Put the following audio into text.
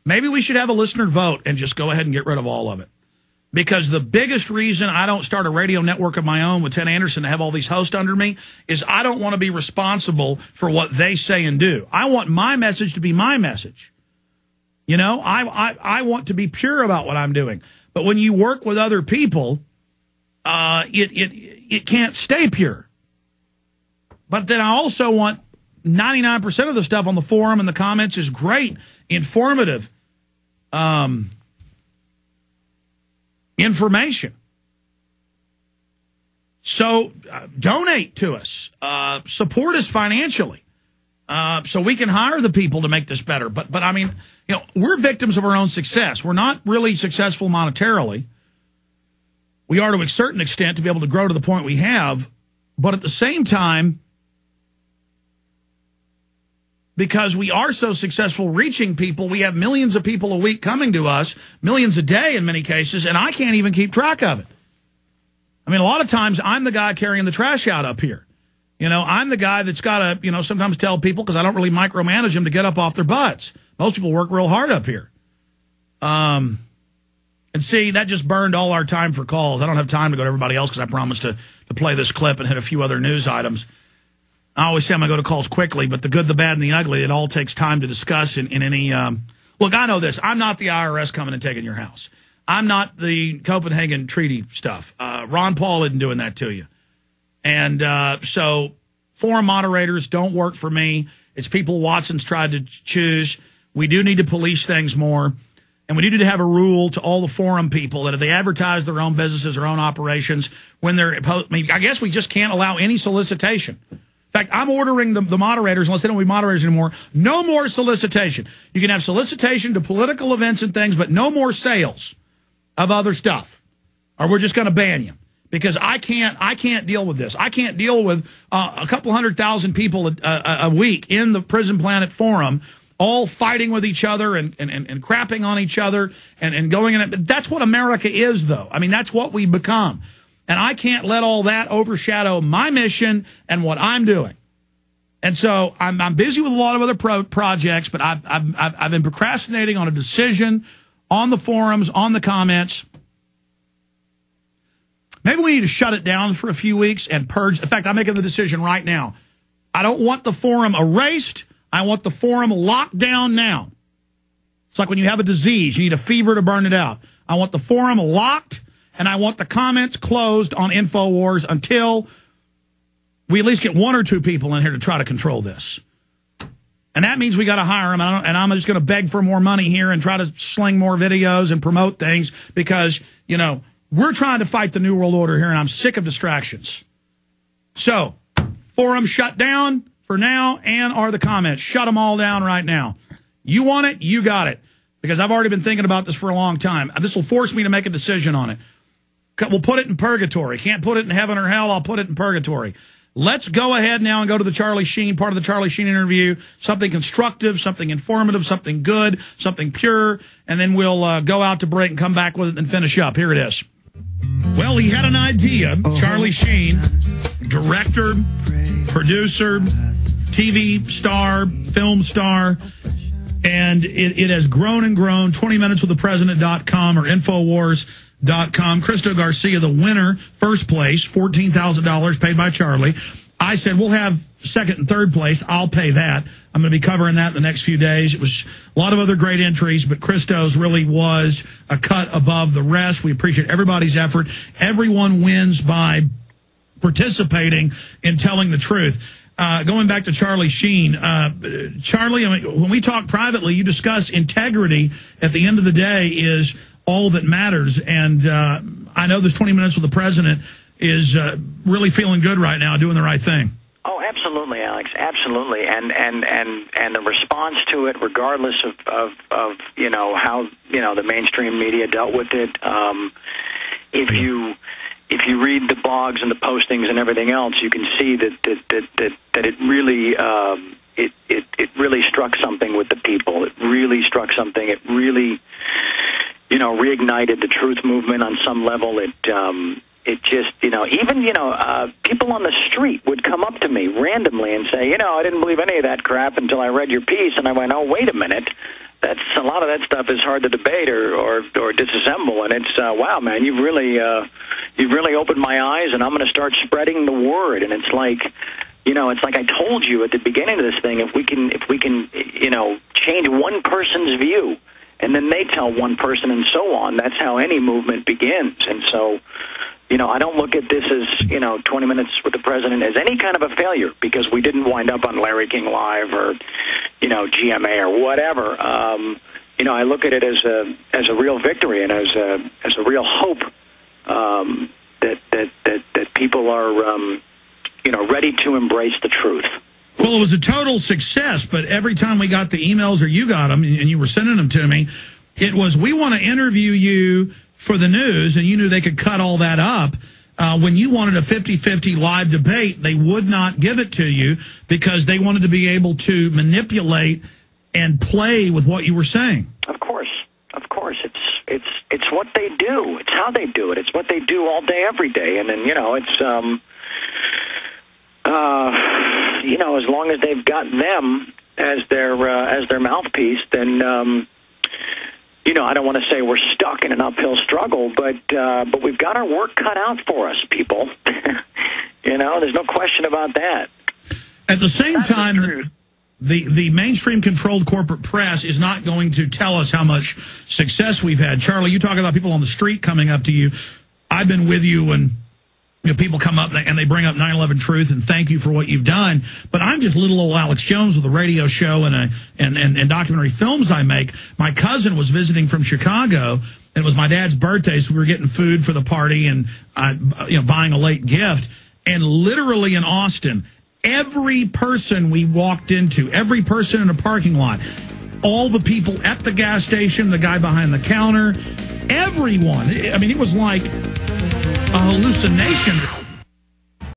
Maybe we should have a listener vote and just go ahead and get rid of all of it. Because the biggest reason I don't start a radio network of my own with Ted Anderson to have all these hosts under me is I don't want to be responsible for what they say and do. I want my message to be my message. You know, I want to be pure about what I'm doing. But when you work with other people, it can't stay pure. But then I also want 99% of the stuff on the forum and the comments is great, informative, information. So donate to us, support us financially, so we can hire the people to make this better. But I mean, you know, we're victims of our own success. We're not really successful monetarily. We are to a certain extent to be able to grow to the point we have, but at the same time, because we are so successful reaching people, we have millions of people a week coming to us, millions a day in many cases, and I can't even keep track of it. I mean, a lot of times I'm the guy carrying the trash out up here. You know, I'm the guy that's got to, you know, sometimes tell people, because I don't really micromanage them, to get up off their butts. Most people work real hard up here. And see, that just burned all our time for calls. I don't have time to go to everybody else because I promised to play this clip and hit a few other news items. I always say I'm going to go to calls quickly, but the good, the bad, and the ugly, it all takes time to discuss in any look, I know this. I'm not the IRS coming and taking your house. I'm not the Copenhagen Treaty stuff. Ron Paul isn't doing that to you. And so forum moderators don't work for me. It's people Watson's tried to choose. We do need to police things more. And we need to have a rule to all the forum people that if they advertise their own businesses, their own operations, when they're, I guess we just can't allow any solicitation. In fact, I'm ordering the moderators, unless they don't be moderators anymore, no more solicitation. You can have solicitation to political events and things, but no more sales of other stuff, or we're just going to ban you. Because I can't deal with this. I can't deal with a couple 100,000 people a week in the Prison Planet forum, all fighting with each other and crapping on each other and going in it. That's what America is, though. I mean, that's what we've become. And I can't let all that overshadow my mission and what I'm doing. And so I'm busy with a lot of other projects, but I've been procrastinating on a decision on the forums, on the comments. Maybe we need to shut it down for a few weeks and purge. In fact, I'm making the decision right now. I don't want the forum erased. I want the forum locked down now. It's like when you have a disease, you need a fever to burn it out. I want the forum locked, and I want the comments closed on InfoWars until we at least get one or two people in here to try to control this. And that means we got to hire them, and I'm just going to beg for more money here and try to sling more videos and promote things because, you know, we're trying to fight the New World Order here, and I'm sick of distractions. So, forum shut down for now, and are the comments. Shut them all down right now. You want it, you got it. Because I've already been thinking about this for a long time. This will force me to make a decision on it. We'll put it in purgatory. Can't put it in heaven or hell. I'll put it in purgatory. Let's go ahead now and go to the Charlie Sheen, part of the Charlie Sheen interview. Something constructive, something informative, something good, something pure. And then we'll go out to break and come back with it and finish up. Here it is. Well, he had an idea. Charlie Sheen, director, producer, TV star, film star. And it has grown and grown. 20minuteswiththepresident.com or Infowars.com. Cristo Garcia, the winner, first place, $14,000 paid by Charlie. I said, we'll have second and third place. I'll pay that. I'm going to be covering that in the next few days. It was a lot of other great entries, but Cristo's really was a cut above the rest. We appreciate everybody's effort. Everyone wins by participating in telling the truth. Going back to Charlie Sheen, Charlie, I mean, when we talk privately, you discuss integrity at the end of the day is all that matters. And I know this 20 Minutes with the President is really feeling good right now, doing the right thing. Oh, absolutely, Alex, absolutely. And the response to it, regardless of you know, how, you know, the mainstream media dealt with it, if you read the blogs and the postings and everything else, you can see that it really it really struck something with the people. It really struck something. It really, you know, reignited the truth movement on some level. It just, you know, even, you know, people on the street would come up to me randomly and say, you know, I didn't believe any of that crap until I read your piece, and I went, oh, wait a minute. That's a lot of that stuff is hard to debate or disassemble. And it's wow, man, you've really opened my eyes, and I'm going to start spreading the word. And it's like, it's like I told you at the beginning of this thing. If we can, change one person's view, and then they tell one person, and so on. That's how any movement begins. And so, I don't look at this as 20 Minutes with the President as any kind of a failure, because we didn't wind up on Larry King Live or GMA or whatever. I look at it as a real victory and as a real hope that people are ready to embrace the truth. Well, it was a total success, but every time we got the emails, or you got them, and you were sending them to me, it was, we want to interview you for the news, and you knew they could cut all that up. When you wanted a 50-50 live debate, they would not give it to you because they wanted to be able to manipulate and play with what you were saying. Of course. It's what they do. It's how they do it. It's what they do all day, every day. And then, it's, as long as they've got them as their mouthpiece, then, I don't want to say we're stuck in an uphill struggle, but we've got our work cut out for us, people. There's no question about that. At the same time, the mainstream controlled corporate press is not going to tell us how much success we've had. Charlie, you talk about people on the street coming up to you. I've been with you when people come up and they bring up 9/11 Truth and thank you for what you've done. But I'm just little old Alex Jones with a radio show and documentary films I make. My cousin was visiting from Chicago. It was my dad's birthday, so we were getting food for the party and buying a late gift. And literally in Austin, every person we walked into, every person in a parking lot, all the people at the gas station, the guy behind the counter, everyone. I mean, it was like a hallucination.